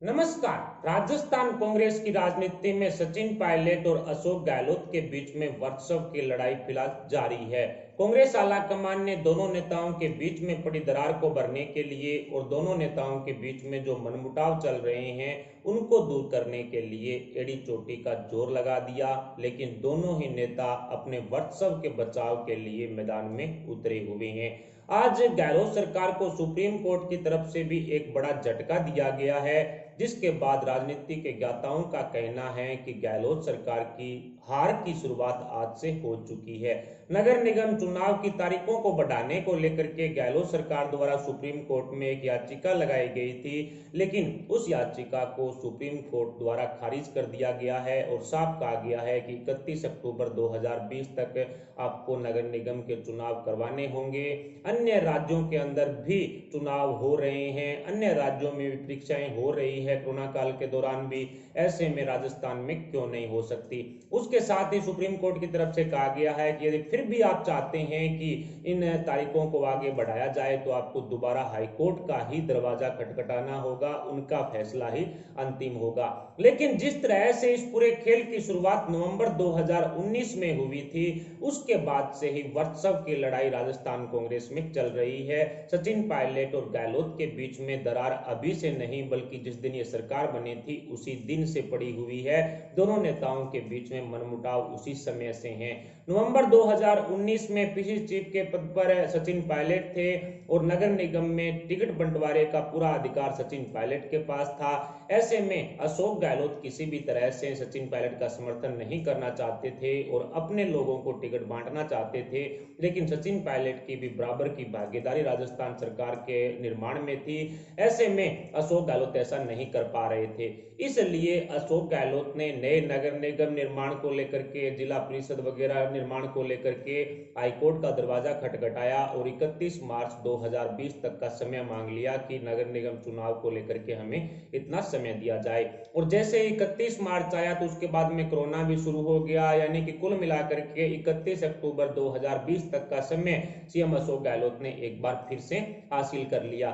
नमस्कार। राजस्थान कांग्रेस की राजनीति में सचिन पायलट और अशोक गहलोत के बीच में वर्चस्व की लड़ाई फिलहाल जारी है। कांग्रेस आला कमान ने दोनों नेताओं के बीच में पड़ी दरार को भरने के लिए और दोनों नेताओं के बीच में जो मनमुटाव चल रहे हैं उनको दूर करने के लिए एड़ी चोटी का जोर लगा दिया, लेकिन दोनों ही नेता अपने वर्चस्व के बचाव के लिए मैदान में उतरे हुए हैं। आज गहलोत सरकार को सुप्रीम कोर्ट की तरफ से भी एक बड़ा झटका दिया गया है, जिसके बाद राजनीति के ज्ञाताओं का कहना है कि गहलोत सरकार की हार की शुरुआत आज से हो चुकी है। नगर निगम चुनाव की तारीखों को बढ़ाने को लेकर के गहलोत सरकार द्वारा सुप्रीम कोर्ट में एक याचिका लगाई गई थी, लेकिन उस याचिका को सुप्रीम कोर्ट द्वारा खारिज कर दिया गया है और साफ कहा गया है कि 31 अक्टूबर 2020 तक आपको नगर निगम के चुनाव करवाने होंगे। अन्य राज्यों के अंदर भी चुनाव हो रहे हैं, अन्य राज्यों में भी परीक्षाएं हो रही है कोरोना काल के दौरान भी, ऐसे में राजस्थान में क्यों नहीं हो सकती। उसके साथ ही सुप्रीम कोर्ट की तरफ से कहा गया है कि यदि फिर भी आप चाहते हैं कि इन तारीखों को आगे बढ़ाया जाए तो आपको दोबारा हाईकोर्ट का ही दरवाजा खटखटाना होगा, उनका फैसला ही अंतिम होगा। लेकिन जिस तरह से इस पूरे खेल की शुरुआत नवंबर 2019 में हुई थी, उसके बाद से ही वर्चस्व की लड़ाई राजस्थान कांग्रेस में चल रही है। सचिन पायलट और गहलोत के बीच में दरार अभी से नहीं बल्कि जिस दिन ये सरकार बनी थी उसी दिन से पड़ी हुई है। दोनों नेताओं के बीच में मनमुटाव उसी समय से हैं। नवंबर 2019 में पीसी चीफ के पद पर सचिन पायलट थे और नगर निगम में टिकट बंटवारे का पूरा अधिकार सचिन पायलट के पास था। ऐसे में अशोक गहलोत किसी भी तरह से सचिन पायलट का समर्थन नहीं करना चाहते थे और अपने लोगों को टिकट बांटना चाहते थे, लेकिन सचिन पायलट की भी बराबर की भागीदारी राजस्थान सरकार के निर्माण में थी। ऐसे में अशोक गहलोत ऐसा नहीं कर पा रहे थे, इसलिए अशोक गहलोत ने नए नगर निगम निर्माण को लेकर के, जिला परिषद वगैरह निर्माण को लेकर के हाईकोर्ट का दरवाजा खटखटाया और 31 मार्च 2020 तक का समय मांग लिया कि नगर निगम चुनाव को लेकर के हमें इतना समय दिया जाए। और जैसे 31 मार्च आया तो उसके बाद में कोरोना भी शुरू हो गया, यानी कि कुल मिलाकर के 31 अक्टूबर 2020 तक का समय सीएम अशोक गहलोत ने एक बार फिर से हासिल कर लिया।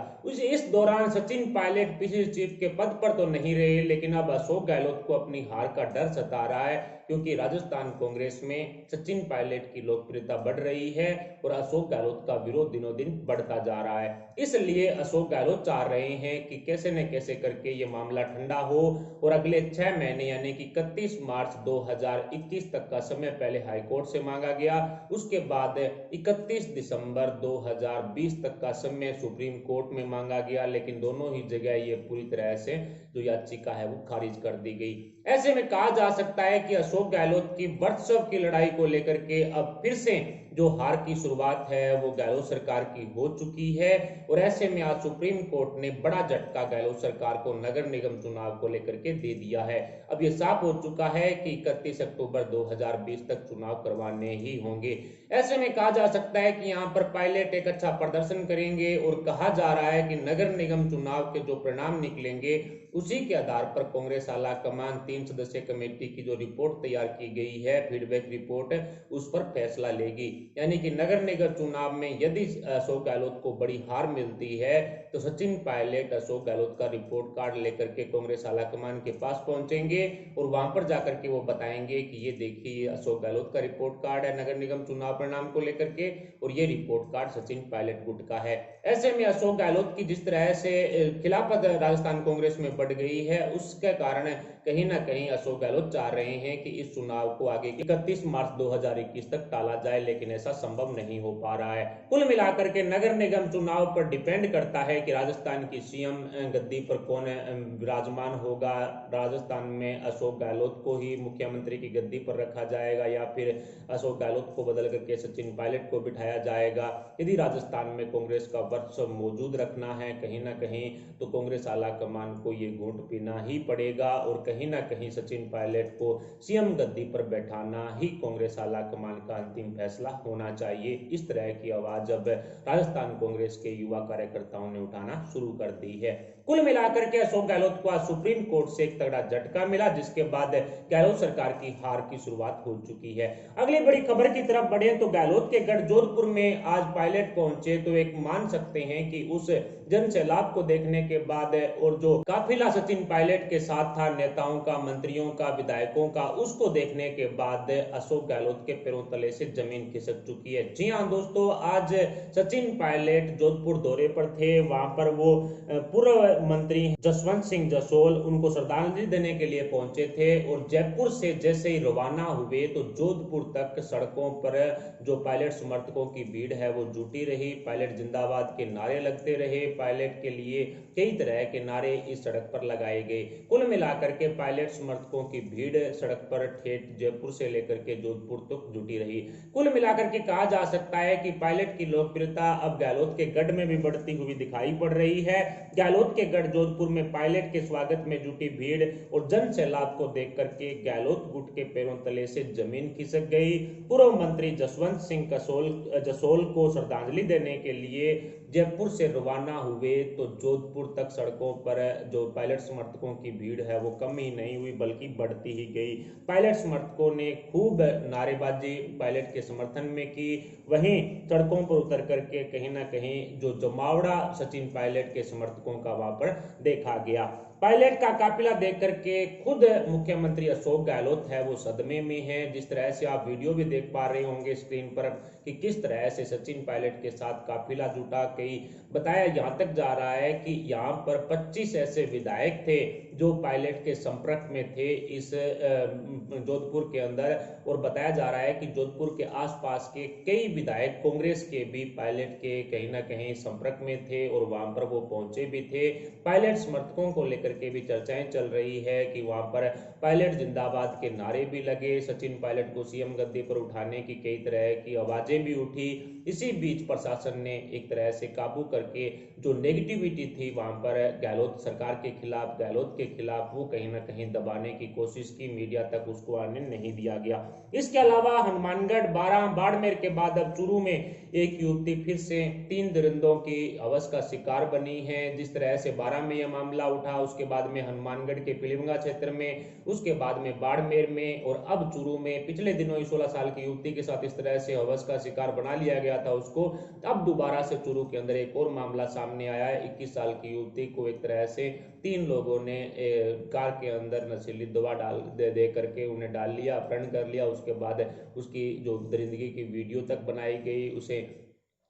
इस दौरान सचिन पायलट पीसीसी चीफ के पद पर तो नहीं रहे, लेकिन अब अशोक गहलोत को अपनी हार का डर सता रहा है, क्योंकि राजस्थान कांग्रेस में सचिन पायलट की लोकप्रियता बढ़ रही है और अशोक गहलोत का विरोध दिनों दिन बढ़ता जा रहा है। इसलिए अशोक गहलोत चाह रहे हैं कि कैसे न कैसे करके ये मामला ठंडा हो और अगले 6 महीने यानी कि 31 मार्च 2021 तक का समय पहले हाईकोर्ट से मांगा गया, उसके बाद 31 दिसंबर 2020 तक का समय सुप्रीम कोर्ट में मांगा गया, लेकिन दोनों ही जगह ये पूरी तरह से जो याचिका है वो खारिज कर दी गई। ऐसे में कहा जा सकता है कि अशोक गहलोत की वर्चस्व की लड़ाई को लेकर के अब फिर से जो हार की शुरुआत है वो गहलोत सरकार की हो चुकी है और ऐसे में आज सुप्रीम कोर्ट ने बड़ा झटका गहलोत सरकार को नगर निगम चुनाव को लेकर के दे दिया है। अब ये साफ हो चुका है कि 31 अक्टूबर 2020 तक चुनाव करवाने ही होंगे। ऐसे में कहा जा सकता है कि यहाँ पर पायलट एक अच्छा प्रदर्शन करेंगे और कहा जा रहा है कि नगर निगम चुनाव के जो परिणाम निकलेंगे उसी के आधार पर कांग्रेस आला कमान 3 सदस्यीय कमेटी की जो रिपोर्ट तैयार की गई है, फीडबैक रिपोर्ट, उस पर फैसला लेगी। यानी कि नगर निगम चुनाव में यदि अशोक गहलोत को बड़ी हार मिलती है तो सचिन पायलट अशोक गहलोत का रिपोर्ट कार्ड लेकर के कांग्रेस आला कमान के पास पहुंचेंगे और वहां पर जाकर के वो बताएंगे कि ये देखिए अशोक गहलोत का रिपोर्ट कार्ड है नगर निगम चुनाव परिणाम को लेकर के और ये रिपोर्ट कार्ड सचिन पायलट गुट का है। ऐसे में अशोक गहलोत की जिस तरह से खिलाफत राजस्थान कांग्रेस में बढ़ गई है उसके कारण कहीं ना कहीं अशोक गहलोत चाह रहे हैं कि इस चुनाव को आगे 31 मार्च 2021 तक टाला जाए, लेकिन ऐसा संभव नहीं हो पा रहा है। कुल मिलाकर के नगर निगम चुनाव पर डिपेंड करता है कि राजस्थान की सीएम गद्दी पर कौन विराजमान होगा। राजस्थान में अशोक गहलोत को ही मुख्यमंत्री की गद्दी पर रखा जाएगा या फिर अशोक गहलोत को बदल करके सचिन पायलट को बिठाया जाएगा। यदि राजस्थान में कांग्रेस का वर्चस्व मौजूद रखना है कहीं ना कहीं तो कांग्रेस आला कमान को ये घूंट पीना ही पड़ेगा और कहीं ना कहीं सचिन पायलट को सीएम गद्दी पर बैठाना ही कांग्रेस आला कमान का अंतिम फैसला होना चाहिए। इस तरह की आवाज अब राजस्थान कांग्रेस के युवा कार्यकर्ताओं ने उठाना शुरू कर दी है। कुल मिलाकर के अशोक गहलोत को आज सुप्रीम कोर्ट से एक तगड़ा झटका मिला, जिसके बाद गहलोत सरकार की हार की शुरुआत हो चुकी है। अगली बड़ी खबर की तरफ बढ़े तो गहलोत के गढ़ जोधपुर में आज पायलट पहुंचे तो एक मान सकते हैं कि उस जन सैलाब को देखने के बाद और जो काफिले काफिला सचिन पायलट के साथ था, नेताओं का, मंत्रियों का, विधायकों का, उसको देखने के बाद अशोक गहलोत के पैरों तले से जमीन खिसक चुकी है। जी हां दोस्तों, आज सचिन पायलट जोधपुर दौरे पर थे। वहां पर वो पूर्व मंत्री जसवंत सिंह जसोल उनको श्रद्धांजलि देने के लिए पहुंचे थे और जयपुर से जैसे ही रवाना हुए तो जोधपुर तक सड़कों पर जो पायलट समर्थकों की भीड़ है वो जुटी रही। पायलट जिंदाबाद के नारे लगते रहे। पायलट के लिए कई तरह के नारे इस सड़क पर लगाए गए। कुल मिलाकर के पायलट समर्थकों की भीड़ सड़क पर ठेठ जयपुर से लेकर के जोधपुर तक जुटी रही। कुल मिलाकर के कहा जा सकता है कि पायलट की लोकप्रियता अब गहलोत के गढ़ में भी बढ़ती हुई दिखाई पड़ रही है। गहलोत के गढ़ जोधपुर में पायलट के स्वागत में जुटी भीड़ और जन सैलाब को देख करके गहलोत गुट के पैरों तले से जमीन खिसक गई। पूर्व मंत्री जसवंत सिंह जसोल को श्रद्धांजलि देने के लिए जयपुर से रवाना हुए तो जोधपुर तक सड़कों पर जो पायलट समर्थकों की भीड़ है वो कम ही नहीं हुई बल्कि बढ़ती ही गई। पायलट समर्थकों ने खूब नारेबाजी पायलट के समर्थन में की। वहीं सड़कों पर उतर करके कहीं ना कहीं जो जमावड़ा सचिन पायलट के समर्थकों का वहां पर देखा गया। पायलट का काफिला देख करके खुद मुख्यमंत्री अशोक गहलोत है वो सदमे में है। जिस तरह से आप वीडियो भी देख पा रहे होंगे स्क्रीन पर कि किस तरह से सचिन पायलट के साथ काफिला जुटा। कई बताया यहाँ तक जा रहा है कि यहाँ पर 25 ऐसे विधायक थे जो पायलट के संपर्क में थे इस जोधपुर के अंदर, और बताया जा रहा है कि जोधपुर के आसपास के कई विधायक कांग्रेस के भी पायलट के कहीं ना कहीं संपर्क में थे और वहां पर वो पहुंचे भी थे। पायलट समर्थकों को लेकर के भी चर्चाएं चल रही है कि वहां पर पायलट जिंदाबाद के नारे भी लगे। सचिन पायलट को सीएम गद्दी पर उठाने की कई तरह की आवाजें भी उठी। इसी बीच प्रशासन ने एक तरह से काबू करके जो नेगेटिविटी थी वहां पर गहलोत सरकार के खिलाफ, गहलोत के खिलाफ, वो कहीं ना कहीं दबाने की कोशिश की। मीडिया तक उसको आने नहीं दिया गया। इसके अलावा हनुमानगढ़, बाड़मेर के बाद अब चूरू में एक युवती फिर से 3 दरिंदों की हवस का शिकार बनी है। जिस तरह से 12 में यह मामला उठा, उसके बाद में हनुमानगढ़ के पिलीभंगा क्षेत्र में, उसके बाद में बाड़मेर में और अब चूरू में। पिछले दिनों 16 साल की युवती के साथ इस तरह से हवस का शिकार बना लिया गया था उसको। अब दोबारा से चूरू के अंदर एक और मामला सामने आया है। 21 साल की युवती को एक तरह से 3 लोगों ने कार के अंदर नशीली दवा दे करके उन्हें डाल लिया, अपहरण कर लिया। उसके बाद उसकी जो दरिंदगी की वीडियो तक बनाई गई, उसे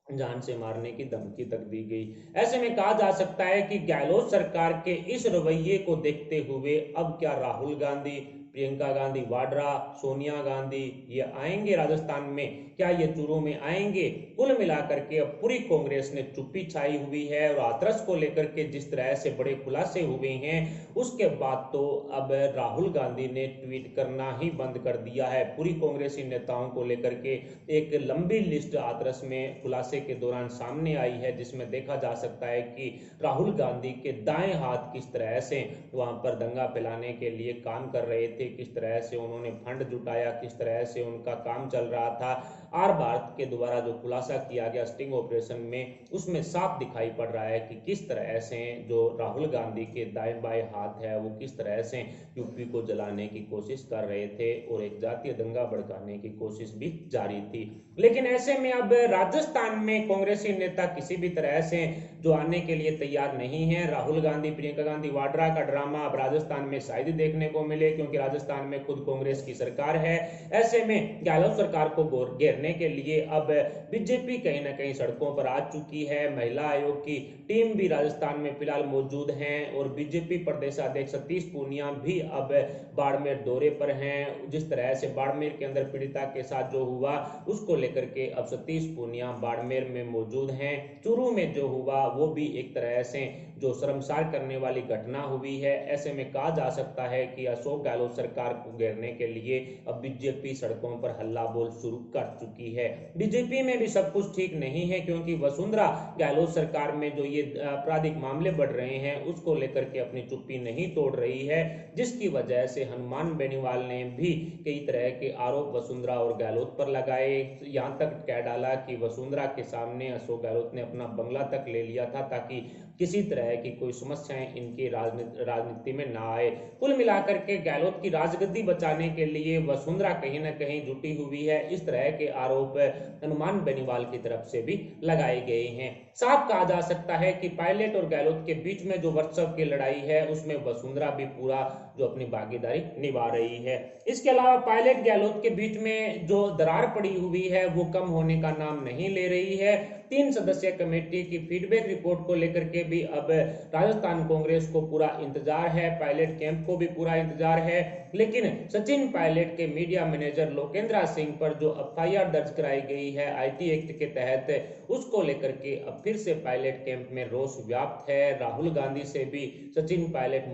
जान से मारने की धमकी तक दी गई। ऐसे में कहा जा सकता है कि गहलोत सरकार के इस रवैये को देखते हुए अब क्या राहुल गांधी, प्रियंका गांधी वाड्रा, सोनिया गांधी ये आएंगे राजस्थान में, क्या ये चूरू में आएंगे? कुल मिलाकर के अब पूरी कांग्रेस ने चुप्पी छाई हुई है और हाथरस को लेकर के जिस तरह से बड़े खुलासे हुए हैं उसके बाद तो अब राहुल गांधी ने ट्वीट करना ही बंद कर दिया है। पूरी कांग्रेसी नेताओं को लेकर के एक लंबी लिस्ट हाथरस में खुलासे के दौरान सामने आई है, जिसमें देखा जा सकता है कि राहुल गांधी के दाएं हाथ किस तरह से वहां पर दंगा फैलाने के लिए काम कर रहे थे, किस तरह से उन्होंने फंड जुटाया, किस तरह से उनका काम चल रहा था। आर भारत के द्वारा जो खुलासा किया गया स्टिंग ऑपरेशन में, उसमें साफ दिखाई पड़ रहा है कि किस तरह से जो राहुल गांधी के दाएं बाएं हाथ है वो किस तरह से यूपी को जलाने की कोशिश कर रहे थे और एक जातीय दंगा भड़काने की कोशिश भी जारी थी। लेकिन ऐसे में अब राजस्थान में कांग्रेसी नेता किसी भी तरह से जो आने के लिए तैयार नहीं है। राहुल गांधी, प्रियंका गांधी वाड्रा का ड्रामा अब राजस्थान में शायद देखने को मिले, क्योंकि राजस्थान में खुद कांग्रेस की सरकार है। ऐसे में गहलोत सरकार को घेरने के लिए अब बीजेपी कहीं ना कहीं सड़कों पर आ चुकी है। महिला आयोग की टीम भी राजस्थान में फिलहाल मौजूद है और बीजेपी प्रदेशाध्यक्ष सतीश पूनिया भी अब बाड़मेर दौरे पर हैं। जिस तरह से बाड़मेर के अंदर पीड़िता के साथ जो हुआ उसको लेकर के अब सतीश पूनिया बाड़मेर में मौजूद हैं। चूरू में जो हुआ वो भी एक तरह से जो शर्मसार करने वाली घटना हुई है। ऐसे में कहा जा सकता है कि अशोक गहलोत सरकार को घेरने के लिए अब बीजेपी सड़कों पर हल्ला बोल शुरू कर चुकी है। बीजेपी में भी सब कुछ ठीक नहीं है, क्योंकि वसुंधरा गहलोत सरकार में जो ये आपराधिक मामले बढ़ रहे हैं उसको लेकर के अपनी चुप्पी नहीं तोड़ रही है, जिसकी वजह से हनुमान बेनीवाल ने भी कई तरह के आरोप वसुंधरा और गहलोत पर लगाए। यहां तक कह डाला कि वसुंधरा के सामने अशोक गहलोत ने अपना बंगला तक ले लिया था ताकि किसी तरह की कोई समस्याएं इनकी राजनीति में ना आए। कुल मिलाकर के गहलोत की राजगद्दी बचाने के लिए वसुंधरा कहीं ना कहीं जुटी हुई है, इस तरह के आरोप हनुमान बेनीवाल की तरफ से भी लगाए गए हैं। साफ कहा जा सकता है कि पायलट और गहलोत के बीच में जो वर्चस्व की लड़ाई है उसमें वसुंधरा भी पूरा जो अपनी भागीदारी निभा रही है। इसके अलावा पायलट गहलोत के बीच में जो दरार पड़ी हुई है वो कम होने का नाम नहीं ले रही है। 3 सदस्यीय कमेटी की फीडबैक रिपोर्ट को लेकर के भी अब राजस्थान कांग्रेस को पूरा इंतजार है, पायलट कैंप को भी पूरा इंतजार है। लेकिन सचिन पायलट के मीडिया मैनेजर लोकेंद्र सिंह पर जो एफआईआर दर्ज कराई गई है आईटी एक्ट के तहत, उसको लेकर के अब फिर से पायलट कैंप में रोष व्याप्त है। राहुल गांधी से भी सचिन पायलट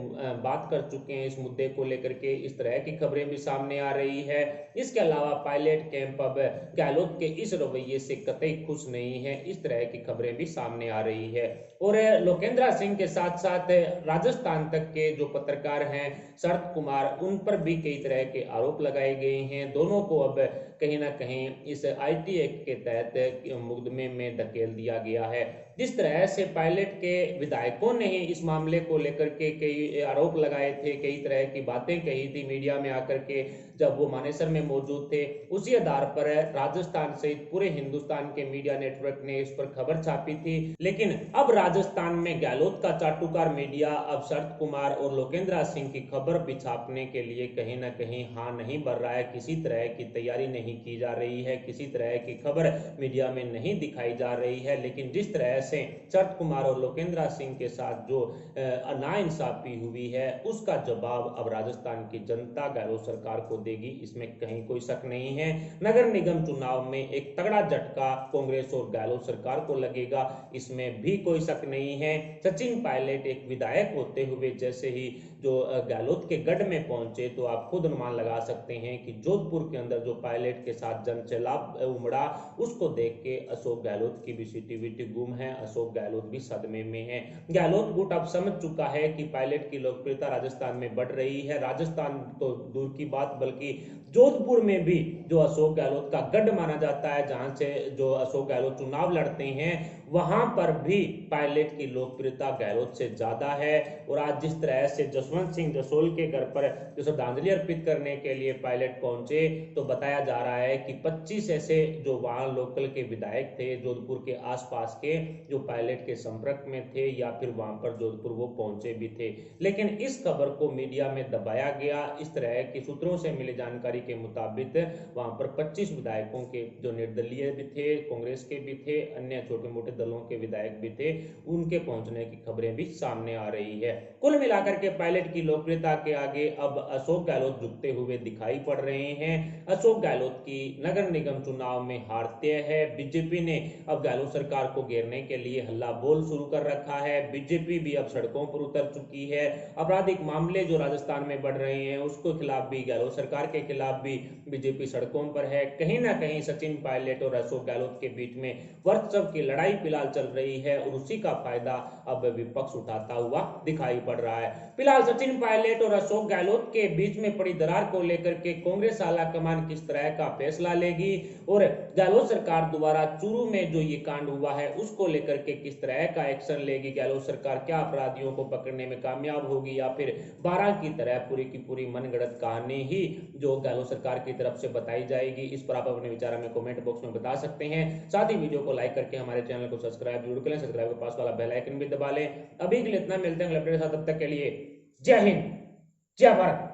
बात कर चुके हैं इस मुद्दे को लेकर के, इस तरह की खबरें भी सामने आ रही है। इसके अलावा पायलट कैंप अब गहलोत के इस रवैये से कतई खुश नहीं है, इस तरह की खबरें भी सामने आ रही है। और लोकेंद्र सिंह के साथ साथ राजस्थान तक के जो पत्रकार हैं शरद कुमार, उन पर भी कई तरह के आरोप लगाए गए हैं। दोनों को अब कहीं ना कहीं इस आईटी एक्ट के तहत मुकदमे में धकेल दिया गया है। जिस तरह से पायलट के विधायकों ने ही इस मामले को लेकर के कई आरोप लगाए थे, कई तरह की बातें कही थी मीडिया में आकर के जब वो मानेसर में मौजूद थे, उसी आधार पर राजस्थान सहित पूरे हिंदुस्तान के मीडिया नेटवर्क ने इस पर खबर छापी थी। लेकिन अब राजस्थान में गहलोत का चाटुकार मीडिया अब शरद कुमार और लोकेंद्र सिंह की खबर भी छापने के लिए कहीं ना कहीं हाँ नहीं भर रहा है, किसी तरह की तैयारी नहीं की जा रही है, किसी तरह की खबर मीडिया में नहीं दिखाई जा रही है। लेकिन जिस तरह से शरद कुमार और लोकेंद्र सिंह के साथ जो नाइंसाफी हुई है उसका जवाब अब राजस्थान की जनता गहलोत सरकार को देगी, इसमें कहीं कोई शक नहीं है। नगर निगम चुनाव में एक तगड़ा झटका कांग्रेस और गहलोत सरकार को लगेगा, इसमें भी कोई शक नहीं है। सचिन पायलट एक विधायक होते हुए जैसे ही जो गहलोत के गढ़ में पहुंचे तो आप खुद अनुमान लगा सकते हैं कि जोधपुर के अंदर जो पायलट के साथ जनसैलाब उमड़ा उसको देख के अशोक गहलोत की भी सिटीविटी गुम है, अशोक गहलोत भी सदमे में है। गहलोत गुट अब समझ चुका है कि पायलट की लोकप्रियता राजस्थान में बढ़ रही है। राजस्थान तो दूर की बात बल्कि जोधपुर में भी जो अशोक गहलोत का गढ़ माना जाता है, जहां से जो अशोक गहलोत चुनाव लड़ते हैं, वहां पर भी पायलट की लोकप्रियता गहलोत से ज्यादा है। और आज जिस तरह से जसवंत सिंह जसोल के घर पर जो श्रद्धांजलि अर्पित करने के लिए पायलट पहुंचे तो बताया जा रहा है कि 25 ऐसे जो वहां लोकल के विधायक थे जोधपुर के आसपास के जो पायलट के संपर्क में थे या फिर वहां पर जोधपुर वो पहुंचे भी थे। लेकिन इस खबर को मीडिया में दबाया गया। इस तरह की सूत्रों से मिली जानकारी के मुताबिक वहां पर 25 विधायकों के जो निर्दलीय भी थे, कांग्रेस के भी थे, अन्य छोटे मोटे दलों के विधायक भी थे, उनके पहुंचने की खबरें भी सामने आ रही है। कुल मिलाकर के पायलट की लोकप्रियता के आगे अब अशोक गहलोत झुकते हुए दिखाई पड़ रहे हैं। अशोक गहलोत की नगर निगम चुनाव में हार तय है। बीजेपी ने अब गहलोत सरकार को घेरने के लिए हल्ला बोल शुरू कर रखा है। बीजेपी भी अब सड़कों पर उतर चुकी है। आपराधिक मामले जो राजस्थान में बढ़ रहे हैं उसके खिलाफ भी, गहलोत सरकार के खिलाफ भी बीजेपी सड़कों पर है। कहीं ना कहीं सचिन पायलट और अशोक गहलोत के बीच में वर्चस्व की लड़ाई फिलहाल चल रही है और उसी का फायदा अब विपक्ष उठाता हुआ दिखाई पड़ रहा है। फिलहाल सचिन पायलट और अशोक गहलोत के बीच में पड़ी दरार को लेकर के कांग्रेस आला कमान किस तरह का फैसला लेगी और गहलोत सरकार द्वारा चूरू में जो ये कांड हुआ है उसको लेकर के किस तरह का एक्शन लेगी, गहलोत सरकार क्या अपराधियों को पकड़ने में कामयाब होगी या फिर 12 की तरह पूरी की पूरी मनगढ़ंत कहानी ही जो गहलोत सरकार की तरफ से बताई जाएगी, इस पर आप अपने विचार हमें कमेंट बॉक्स में बता सकते हैं। साथ ही वीडियो को लाइक करके हमारे चैनल को सब्सक्राइब जरूर करें, सब्सक्राइब के पास वाला बेल आइकन भी दबा लें। अभी के लिए इतना, मिलते हैं अगले अपडेट के साथ, तब तक के लिए जय हिंद जय भारत।